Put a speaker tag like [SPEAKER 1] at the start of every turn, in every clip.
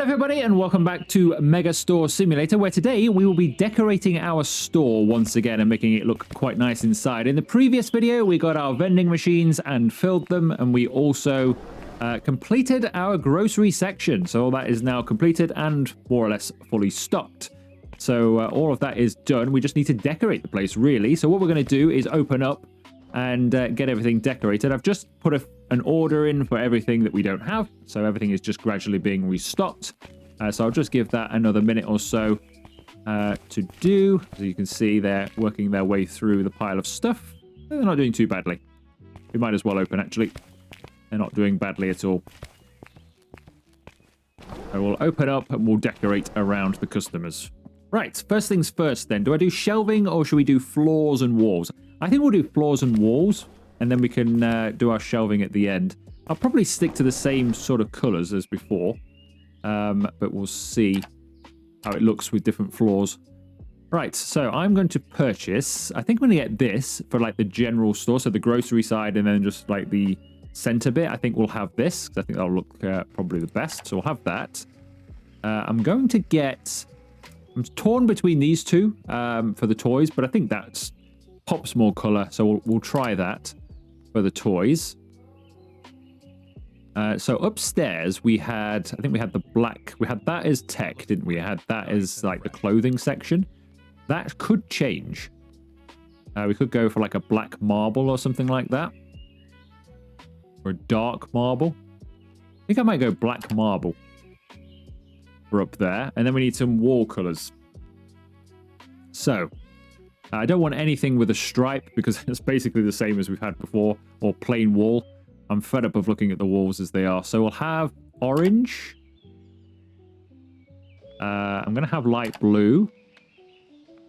[SPEAKER 1] Hello everybody and welcome back to Megastore Simulator, where today we will be decorating our store once again and making it look quite nice inside. In the previous video we got our vending machines and filled them, and we also completed our grocery section. So all that is now completed and more or less fully stocked. So all of that is done. We just need to decorate the place really. So what we're going to do is open up and get everything decorated. I've just put an order in for everything that we don't have, so everything is just gradually being restocked. So I'll just give that another minute or so to do. As you can see, they're working their way through the pile of stuff. They're not doing too badly. We might as well open, actually. They're not doing badly at all. So we'll open up and we'll decorate around the customers. Right, first things first then. Do I do shelving or should we do floors and walls? I think we'll do floors and walls, and then we can do our shelving at the end. I'll probably stick to the same sort of colours as before, but we'll see how it looks with different floors. Right, so I'm going to purchase, I think I'm going to get this for like the general store, so the grocery side and then just like the centre bit. I think we'll have this, because I think that'll look probably the best, so we'll have that. I'm going to get, I'm torn between these two for the toys, but I think that's pops more colour, so we'll try that for the toys. So upstairs we had, I think we had the black, we had that as tech, didn't we? We had that as like the clothing section. That could change. We could go for like a black marble or something like that, or a dark marble. I think I might go black marble for up there, and then we need some wall colours. So I don't want anything with a stripe because it's basically the same as we've had before, or plain wall. I'm fed up of looking at the walls as they are. So we'll have orange. I'm going to have light blue.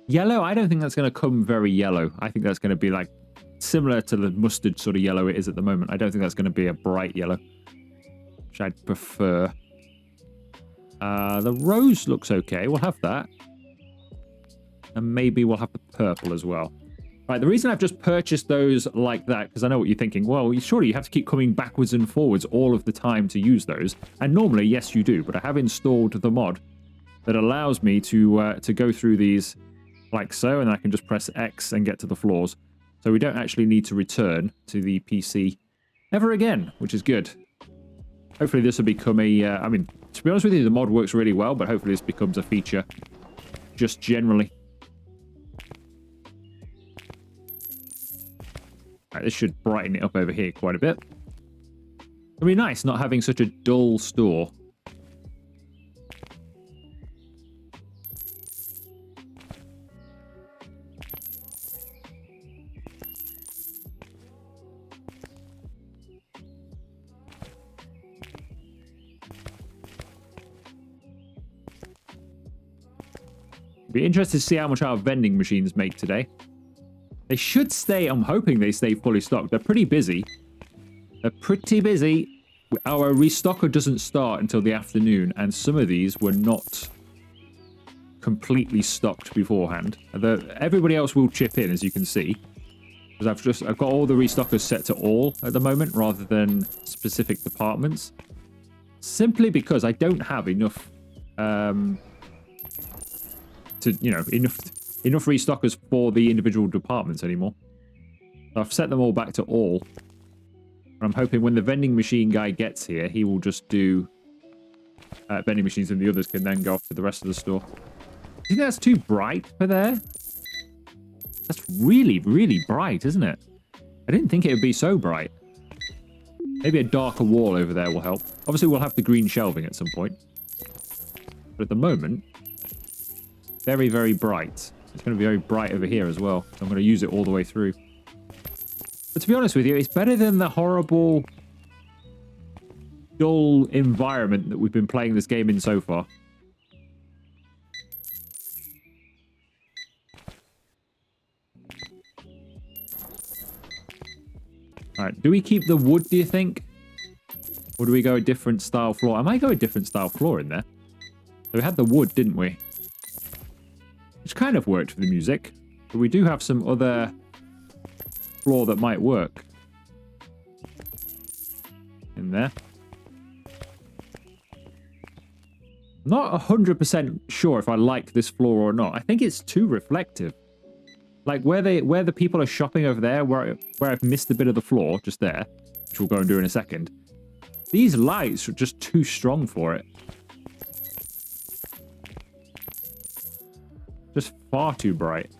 [SPEAKER 1] Yellow, I don't think that's going to come very yellow. I think that's going to be like similar to the mustard sort of yellow it is at the moment. I don't think that's going to be a bright yellow, which I'd prefer. The rose looks okay. We'll have that. And maybe we'll have the purple as well. Right, the reason I've just purchased those like that, because I know what you're thinking, well, surely you have to keep coming backwards and forwards all of the time to use those. And normally, yes, you do, but I have installed the mod that allows me to go through these like so, and I can just press X and get to the floors. So we don't actually need to return to the PC ever again, which is good. Hopefully this will become a, I mean, to be honest with you, the mod works really well, but hopefully this becomes a feature just generally. Right, this should brighten it up over here quite a bit. It'll be nice not having such a dull store. Be interested to see how much our vending machines make today. They should stay, I'm hoping they stay fully stocked. They're pretty busy. They're pretty busy. Our restocker doesn't start until the afternoon, and some of these were not completely stocked beforehand. Everybody else will chip in, as you can see. Because I've got all the restockers set to all at the moment, rather than specific departments. Simply because I don't have enough enough restockers for the individual departments anymore. So I've set them all back to all. And I'm hoping when the vending machine guy gets here, he will just do vending machines, and the others can then go off to the rest of the store. Do you think that's too bright for there? That's really, really bright, isn't it? I didn't think it would be so bright. Maybe a darker wall over there will help. Obviously, we'll have the green shelving at some point. But at the moment, very, very bright. It's going to be very bright over here as well. So I'm going to use it all the way through. But to be honest with you, it's better than the horrible, dull environment that we've been playing this game in so far. Alright, do we keep the wood, do you think? Or do we go a different style floor? I might go a different style floor in there. So we had the wood, didn't we? Which kind of worked for the music. But we do have some other floor that might work in there. Not 100% sure if I like this floor or not. I think it's too reflective. Like where the people are shopping over there, where I've missed a bit of the floor, just there, which we'll go and do in a second. These lights are just too strong for it. Just far too bright.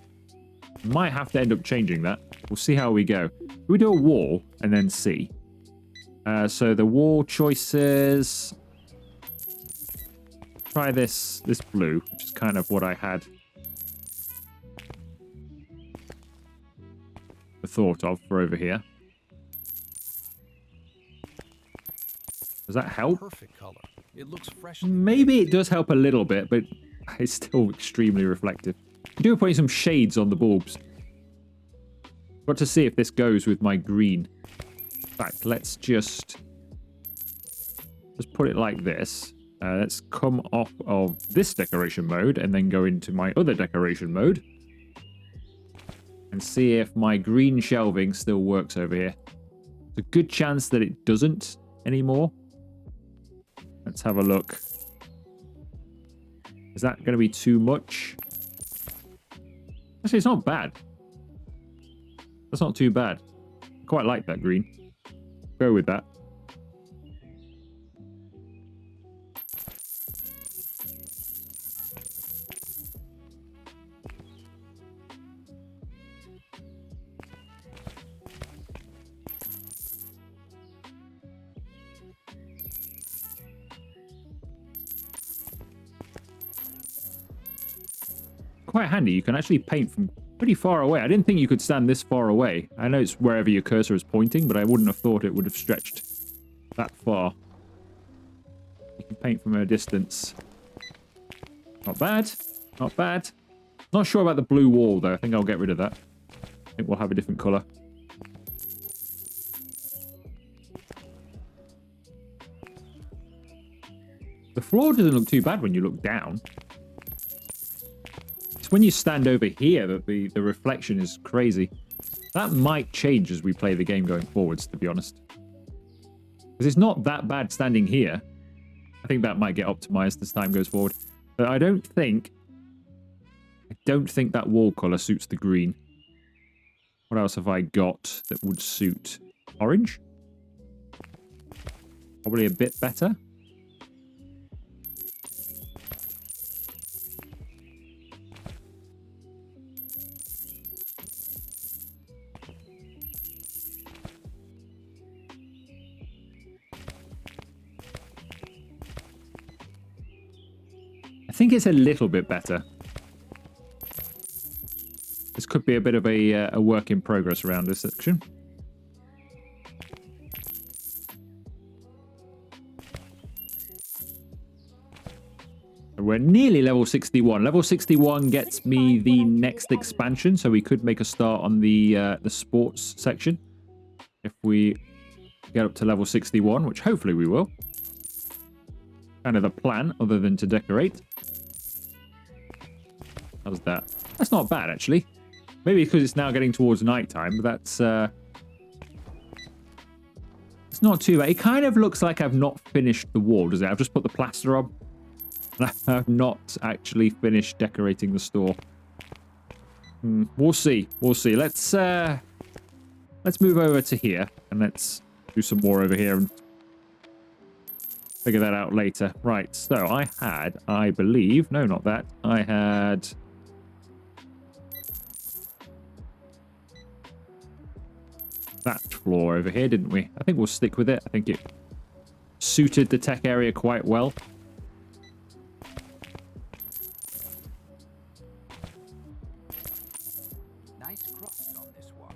[SPEAKER 1] Might have to end up changing that. We'll see how we go. We do a wall and then see. So the wall choices. Try this blue, which is kind of what I had the thought of for over here. Does that help?
[SPEAKER 2] Perfect color. It looks fresh.
[SPEAKER 1] Maybe it does help a little bit, but it's still extremely reflective. I do putting some shades on the bulbs. Got to see if this goes with my green. In fact, let's just put it like this. Let's come off of this decoration mode and then go into my other decoration mode. And see if my green shelving still works over here. There's a good chance that it doesn't anymore. Let's have a look. Is that going to be too much? Actually, it's not bad. That's not too bad. I quite like that green. Go with that. Quite handy. You can actually paint from pretty far away. I didn't think you could stand this far away. I know it's wherever your cursor is pointing, but I wouldn't have thought it would have stretched that far. You can paint from a distance. Not bad. Not bad. Not sure about the blue wall, though. I think I'll get rid of that. I think we'll have a different colour. The floor doesn't look too bad when you look down. When you stand over here that the reflection is crazy. That might change as we play the game going forwards, to be honest. Because it's not that bad standing here. I think that might get optimized as time goes forward. But I don't think that wall color suits the green. What else have I got that would suit? Orange? Probably a bit better. I think it's a little bit better. This could be a bit of a work in progress around this section. We're nearly level 61. Level 61 gets me the next expansion, so we could make a start on the sports section if we get up to level 61, which hopefully we will. Kind of the plan, other than to decorate. How's that? That's not bad, actually. Maybe because it's now getting towards night time, but that's... it's not too bad. It kind of looks like I've not finished the wall, does it? I've just put the plaster on. I've not actually finished decorating the store. We'll see. We'll see. Let's move over to here, and let's do some more over here and figure that out later. Right, so I believe... No, not that. I had... that floor over here, didn't we? I think we'll stick with it. I think it suited the tech area quite well.
[SPEAKER 2] Nice crust on this one.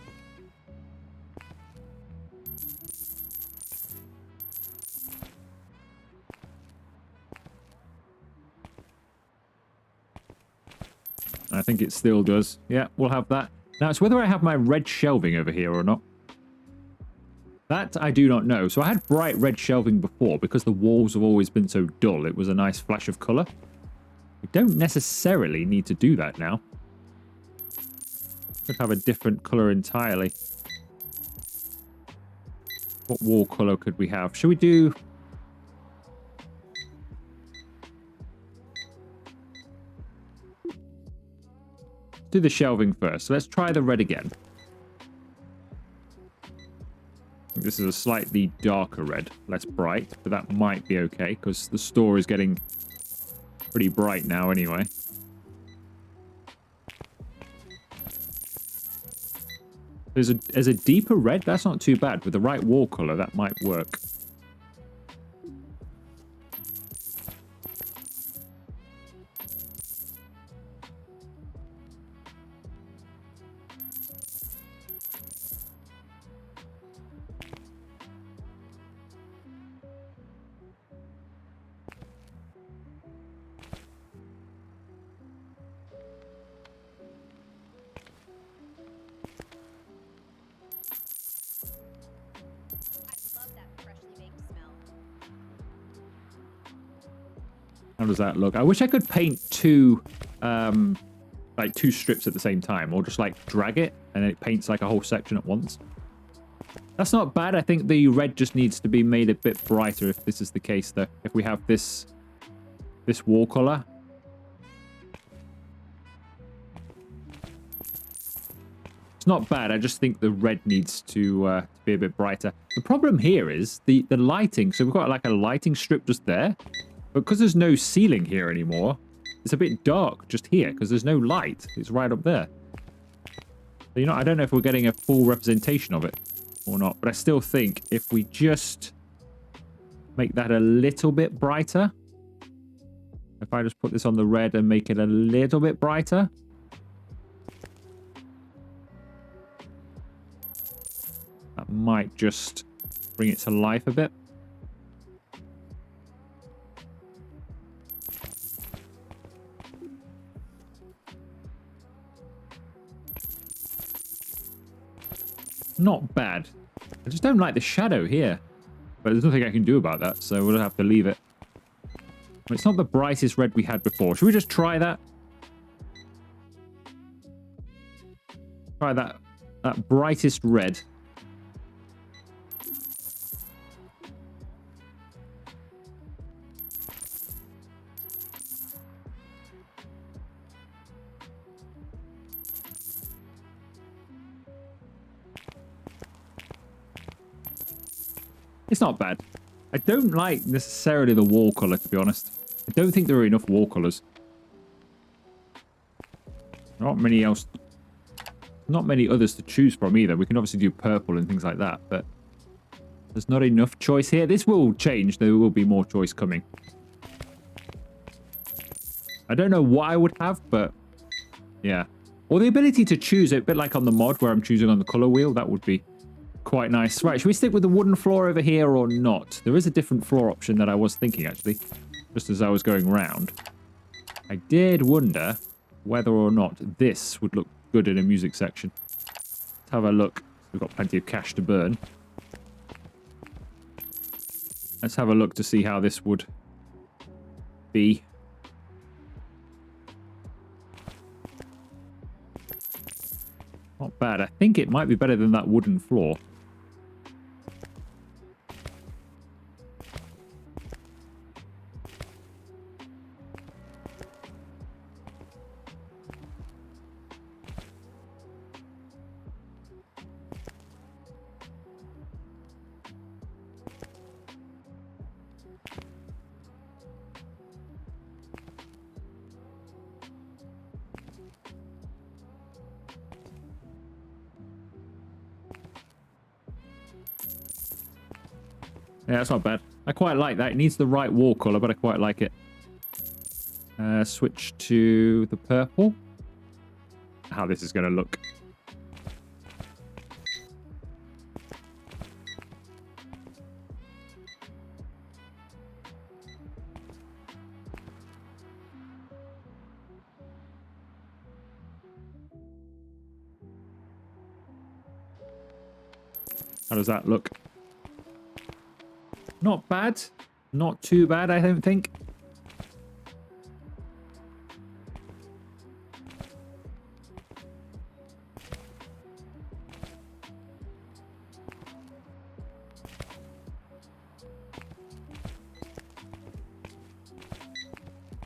[SPEAKER 1] I think it still does. Yeah, we'll have that. Now, it's whether I have my red shelving over here or not. That I do not know. So I had bright red shelving before because the walls have always been so dull. It was a nice flash of colour. We don't necessarily need to do that now. Could have a different colour entirely. What wall colour could we have? Should we do... do the shelving first. So let's try the red again. This is a slightly darker red, less bright, but that might be okay because the store is getting pretty bright now anyway. There's a deeper red. That's not too bad. With the right wall color, that might work. How does that look? I wish I could paint two strips at the same time, or just like drag it and then it paints like a whole section at once. That's not bad. I think the red just needs to be made a bit brighter if this is the case though. If we have this wall color. It's not bad. I just think the red needs to be a bit brighter. The problem here is the lighting. So we've got like a lighting strip just there. But because there's no ceiling here anymore, it's a bit dark just here because there's no light. It's right up there. So, I don't know if we're getting a full representation of it or not. But I still think if we just make that a little bit brighter. If I just put this on the red and make it a little bit brighter. That might just bring it to life a bit. Not bad. I just don't like the shadow here. But there's nothing I can do about that, so we'll have to leave it. It's not the brightest red we had before. Should we just try that? Try that brightest red. It's not bad. I don't like necessarily the wall color, to be honest. I don't think there are enough wall colors. Not many others to choose from either. We can obviously do purple and things like that, but there's not enough choice here. This will change. There will be more choice coming. I don't know what I would have, but yeah. Or the ability to choose it, a bit like on the mod where I'm choosing on the color wheel. That would be quite nice. Right, should we stick with the wooden floor over here or not? There is a different floor option that I was thinking, actually, just as I was going round. I did wonder whether or not this would look good in a music section. Let's have a look. We've got plenty of cash to burn. Let's have a look to see how this would be. Not bad. I think it might be better than that wooden floor. Yeah, that's not bad. I quite like that. It needs the right wall color, but I quite like it. Switch to the purple. How this is going to look. How does that look? Not bad. Not too bad, I don't think.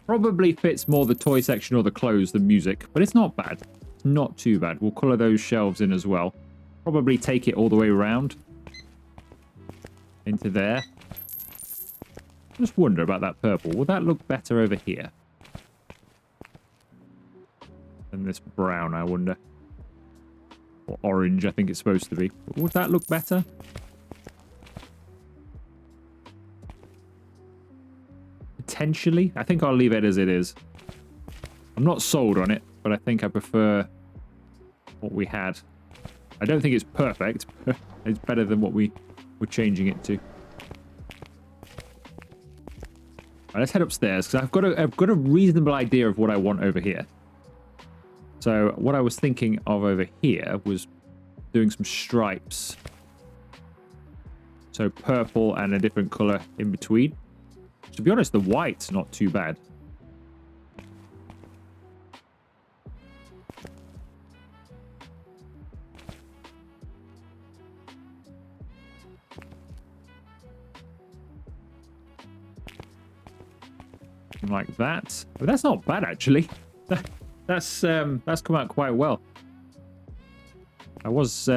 [SPEAKER 1] Probably fits more the toy section or the clothes than music, but it's not bad. Not too bad. We'll colour those shelves in as well. Probably take it all the way around into there. Just wonder about that purple. Will that look better over here than this brown, I wonder? Or orange, I think it's supposed to be. Would that look better? Potentially. I think I'll leave it as it is. I'm not sold on it, but I think I prefer what we had. I don't think it's perfect, but it's better than what we were changing it to. Right, let's head upstairs, because I've got a reasonable idea of what I want over here. So what I was thinking of over here was doing some stripes. So purple and a different colour in between. To be honest, the white's not too bad. Like that. But that's not bad, actually. That's come out quite well. I was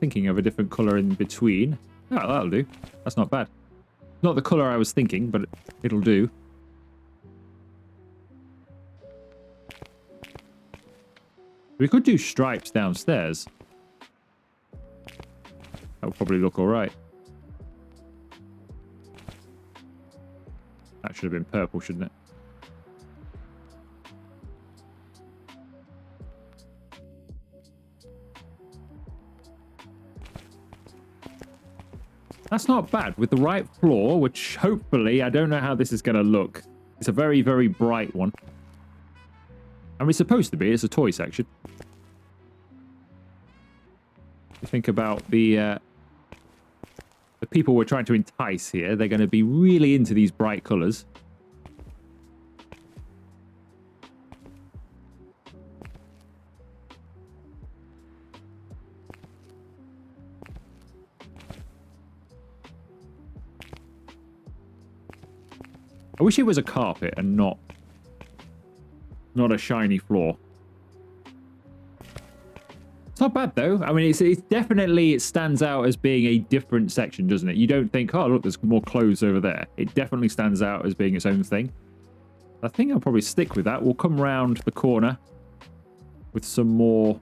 [SPEAKER 1] thinking of a different colour in between. Oh, that'll do. That's not bad. Not the colour I was thinking, but it'll do. We could do stripes downstairs. That would probably look alright. That should have been purple, shouldn't it? That's not bad. With the right floor, which hopefully, I don't know how this is going to look. It's a very, very bright one. I mean, it's supposed to be. It's a toy section. You think about the people we're trying to entice here. They're going to be really into these bright colours. I wish it was a carpet and not a shiny floor. It's not bad though. I mean, it's definitely, it stands out as being a different section, doesn't it? You don't think, oh look, there's more clothes over there. It definitely stands out as being its own thing. I think I'll probably stick with that. We'll come round the corner with some more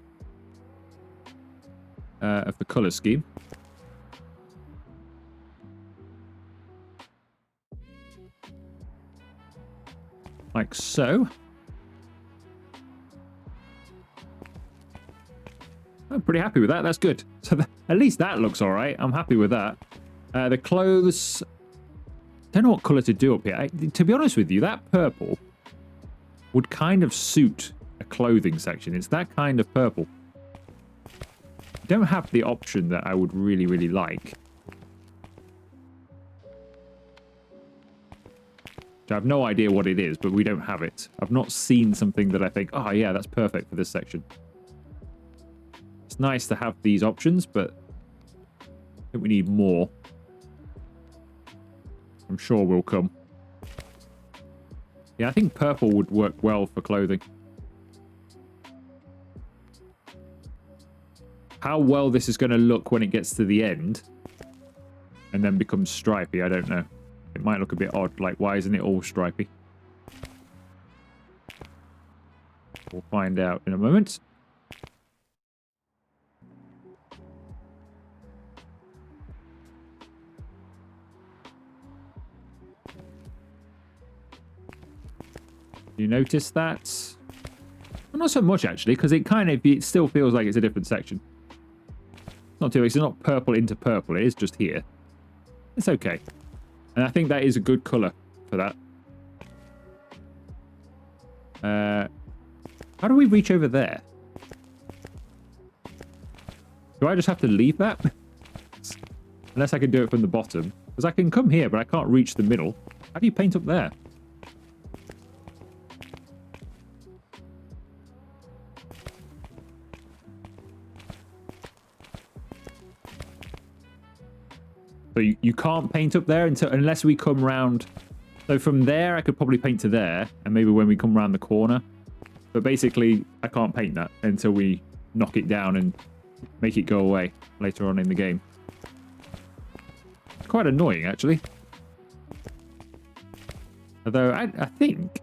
[SPEAKER 1] of the colour scheme. Like so. I'm pretty happy with that. That's good. So at least that looks all right. I'm happy with that. The clothes. Don't know what colour to do up here. To be honest with you, that purple would kind of suit a clothing section. It's that kind of purple. I don't have the option that I would really, really like. I have no idea what it is, but we don't have it. I've not seen something that I think, oh yeah, that's perfect for this section. It's nice to have these options, but I think we need more. I'm sure will come. Yeah, I think purple would work well for clothing. How well this is going to look when it gets to the end and then becomes stripy, I don't know. It might look a bit odd, like why isn't it all stripy? We'll find out in a moment. You notice that? Well, not so much actually, because it still feels like it's a different section. It's not too, it's not purple into purple, it is just here. It's okay. And I think that is a good colour for that. How do we reach over there? Do I just have to leave that? Unless I can do it from the bottom. Because I can come here, but I can't reach the middle. How do you paint up there? So you can't paint up there unless we come round. So from there, I could probably paint to there. And maybe when we come round the corner, But basically, I can't paint that until we knock it down and make it go away later on in the game. It's quite annoying, actually. Although, I think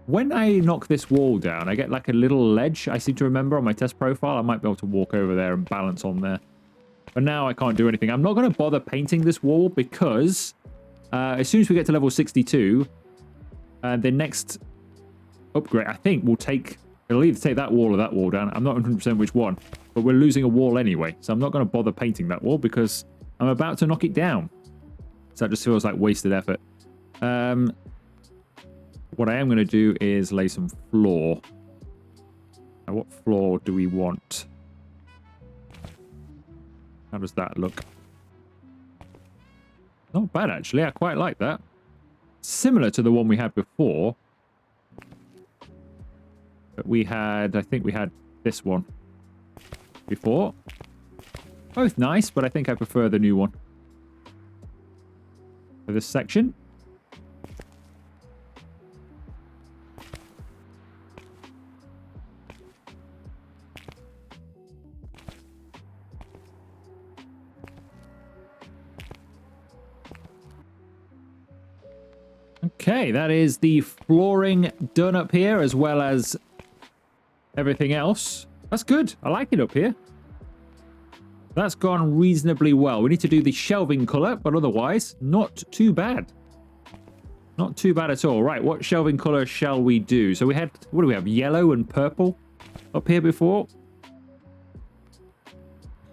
[SPEAKER 1] when I knock this wall down, I get like a little ledge, I seem to remember, on my test profile. I might be able to walk over there and balance on there. But now I can't do anything. I'm not going to bother painting this wall because as soon as we get to level 62, the next upgrade, I think, it'll either take that wall or that wall down. I'm not 100% which one, but we're losing a wall anyway. So I'm not going to bother painting that wall because I'm about to knock it down. So that just feels like wasted effort. What I am going to do is lay some floor. Now, what floor do we want? How does that look? Not bad, actually. I quite like that. Similar to the one we had before. But I think we had this one before. Both nice, but I think I prefer the new one. For this section. Okay, that is the flooring done up here, as well as everything else. That's good. I like it up here. That's gone reasonably well. We need to do the shelving color, but otherwise, not too bad. Not too bad at all. Right, what shelving color shall we do? So we had, what do we have? Yellow and purple up here before.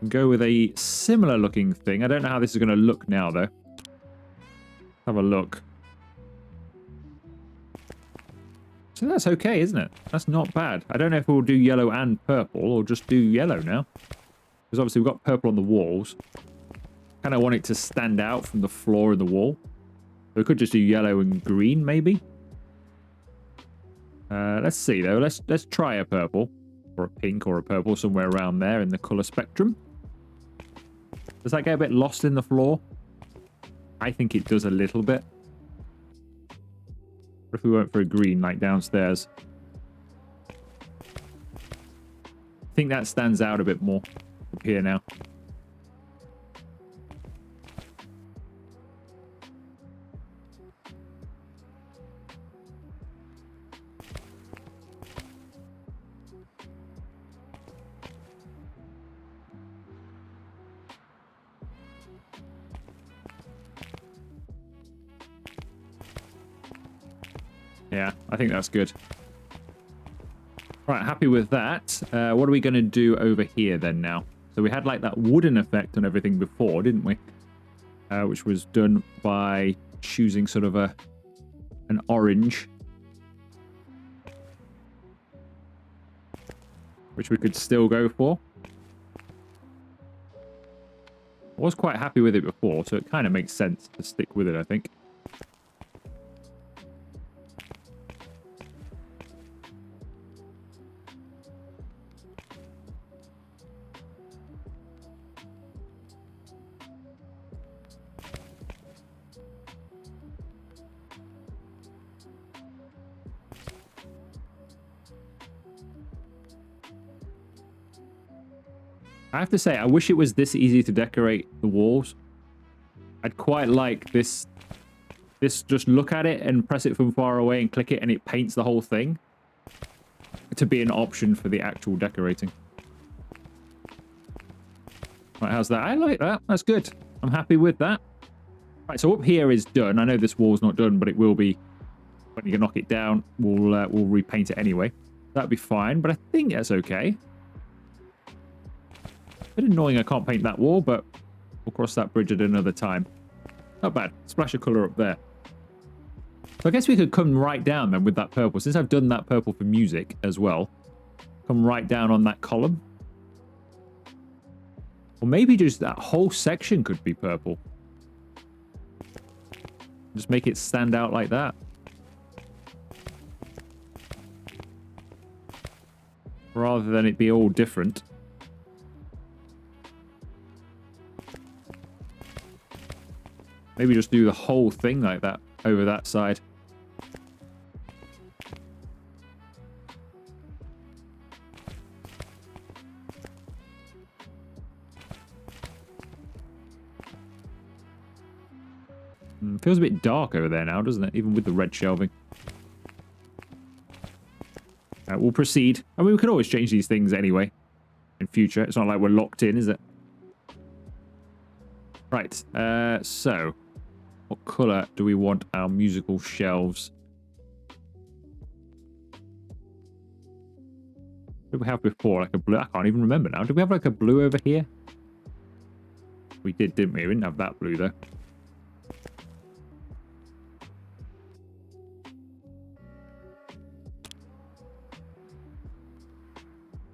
[SPEAKER 1] Go with a similar looking thing. I don't know how this is going to look now, though. Have a look. So that's okay, isn't it? That's not bad. I don't know if we'll do yellow and purple or just do yellow now. Because obviously we've got purple on the walls. Kind of want it to stand out from the floor and the wall. So we could just do yellow and green, maybe. Let's see, though. Let's try a purple. Or a pink or a purple, somewhere around there in the colour spectrum. Does that get a bit lost in the floor? I think it does a little bit. If we went for a green, like downstairs. I think that stands out a bit more up here now. Yeah, I think that's good. Right, happy with that. What are we going to do over here then now? So we had like that wooden effect on everything before, didn't we? Which was done by choosing sort of an orange. Which we could still go for. I was quite happy with it before, so it kind of makes sense to stick with it, I think. I have to say, I wish it was this easy to decorate the walls. I'd quite like this. Just look at it and press it from far away and click it and it paints the whole thing. To be an option for the actual decorating. Right, how's that? I like that. That's good. I'm happy with that. Right, so up here is done. I know this wall's not done, but it will be when you can knock it down. We'll repaint it anyway. That'd be fine, but I think that's okay. A bit annoying I can't paint that wall, but we'll cross that bridge at another time. Not bad. Splash of colour up there. So I guess we could come right down then with that purple. Since I've done that purple for music as well. Come right down on that column. Or maybe just that whole section could be purple. Just make it stand out like that. Rather than it be all different. Maybe just do the whole thing like that over that side. feels a bit dark over there now, doesn't it? Even with the red shelving. We'll proceed. I mean, we could always change these things anyway in future. It's not like we're locked in, is it? Right. So, what colour do we want our musical shelves? What did we have before? Like a blue? I can't even remember now. Did we have like a blue over here? We did, didn't we? We didn't have that blue though.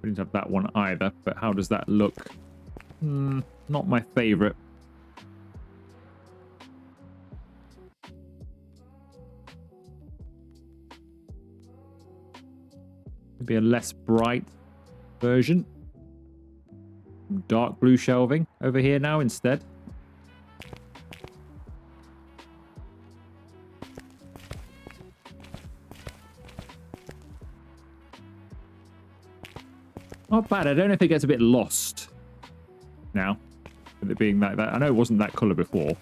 [SPEAKER 1] We didn't have that one either, but how does that look? Not my favourite. Maybe a less bright version. Dark blue shelving over here now instead. Not bad. I don't know if it gets a bit lost now with it being like that. I know it wasn't that colour before.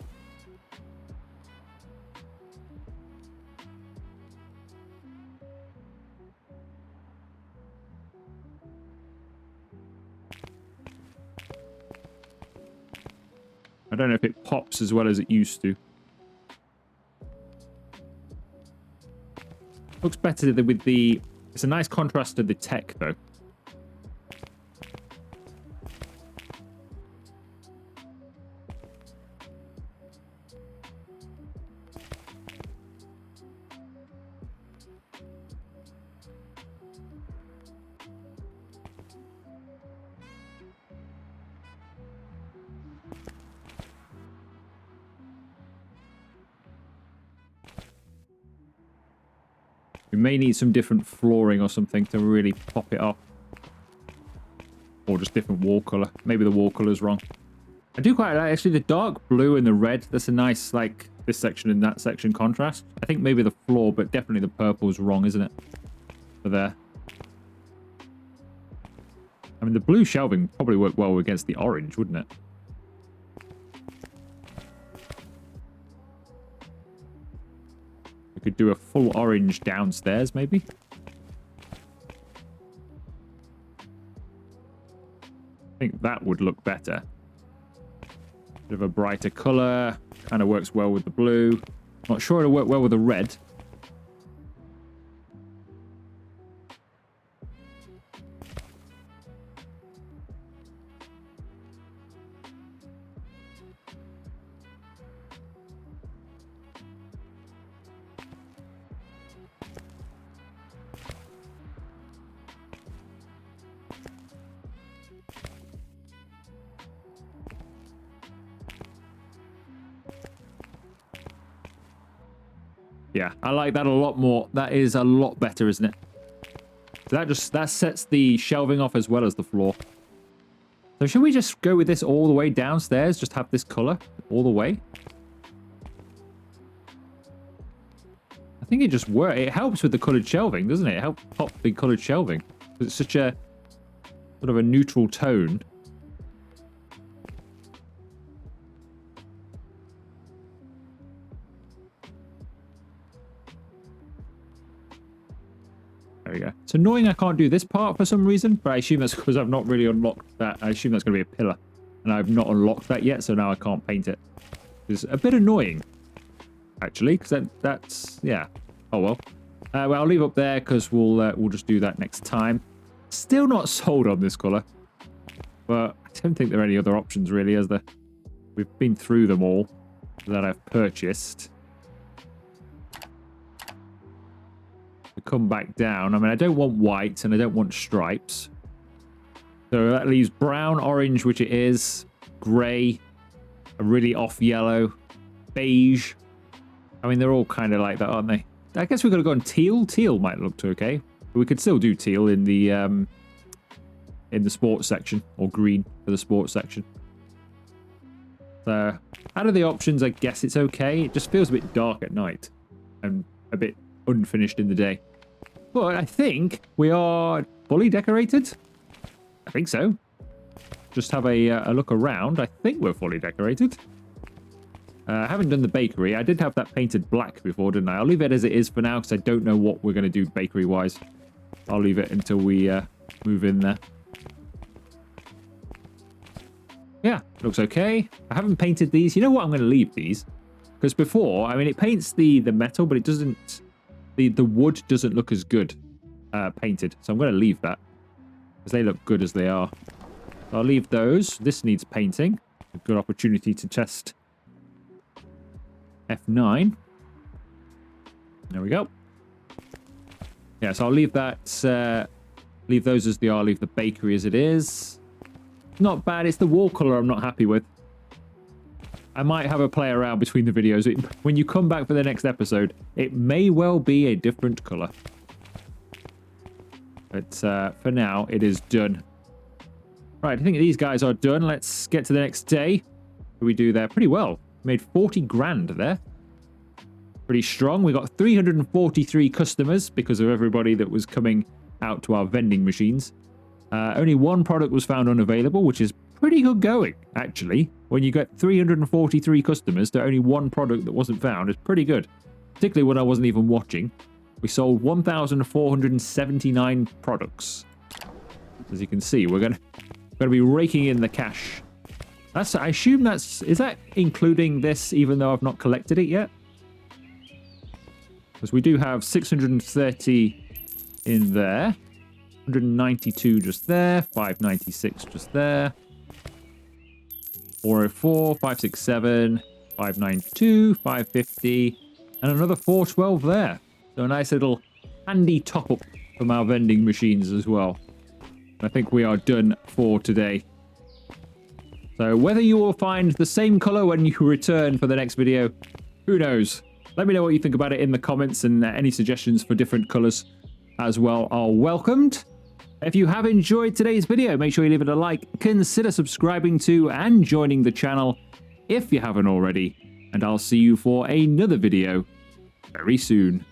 [SPEAKER 1] I don't know if it pops as well as it used to. Looks better with the... It's a nice contrast to the tech though. We may need some different flooring or something to really pop it up. Or just different wall colour. Maybe the wall colour's wrong. I do quite like, actually, the dark blue and the red. That's a nice, like, this section and that section contrast. I think maybe the floor, but definitely the purple's wrong, isn't it? For there. I mean, the blue shelving probably worked well against the orange, wouldn't it? We could do a full orange downstairs, maybe. I think that would look better. Bit of a brighter colour. Kind of works well with the blue. Not sure it'll work well with the red. Yeah, I like that a lot more. That is a lot better, isn't it? So that sets the shelving off as well as the floor. So should we just go with this all the way downstairs? Just have this color all the way? I think it just works. It helps with the colored shelving, doesn't it? It helps pop the colored shelving. It's such a sort of a neutral tone. There we go. It's annoying I can't do this part for some reason, but I assume that's because I've not really unlocked that. I assume that's going to be a pillar, and I've not unlocked that yet, so now I can't paint it. It's a bit annoying, actually, because that's yeah. Oh well. Well, I'll leave up there because we'll just do that next time. Still not sold on this color, but I don't think there are any other options really, is there? We've been through them all that I've purchased. Come back down. I mean, I don't want white and I don't want stripes. So that leaves brown, orange, which it is, grey, a really off yellow, beige. I mean, they're all kind of like that, aren't they? I guess we could have gone teal. Teal might look okay. But we could still do teal in the sports section, or green for the sports section. So out of the options, I guess it's okay. It just feels a bit dark at night and a bit unfinished in the day. But I think we are fully decorated. I think so. Just have a look around. I think we're fully decorated. I haven't done the bakery. I did have that painted black before, didn't I? I'll leave it as it is for now because I don't know what we're going to do bakery-wise. I'll leave it until we move in there. Yeah, looks okay. I haven't painted these. You know what? I'm going to leave these. Because before, I mean, it paints the metal, but it doesn't... The wood doesn't look as good painted. So I'm going to leave that. Because they look good as they are. So I'll leave those. This needs painting. A good opportunity to test F9. There we go. Yeah, so I'll leave that... leave those as they are. Leave the bakery as it is. Not bad. It's the wall color I'm not happy with. I might have a play around between the videos. When you come back for the next episode, it may well be a different color. But for now, it is done. Right, I think these guys are done. Let's get to the next day. What do we do there? Pretty well. Made 40 grand there. Pretty strong. We got 343 customers because of everybody that was coming out to our vending machines. Only one product was found unavailable, which is pretty good going, actually. When you get 343 customers to only one product that wasn't found, it's pretty good. Particularly when I wasn't even watching. We sold 1,479 products. As you can see, we're going to be raking in the cash. I assume is that including this, even though I've not collected it yet? Because we do have 630 in there. 192 just there, 596 just there, 404, 567, 592, 550, and another 412 there. So a nice little handy top up from our vending machines as well. I think we are done for today. So whether you will find the same color when you return for the next video, who knows? Let me know what you think about it in the comments, and any suggestions for different colors as well are welcomed. If you have enjoyed today's video, make sure you leave it a like, consider subscribing to and joining the channel if you haven't already, and I'll see you for another video very soon.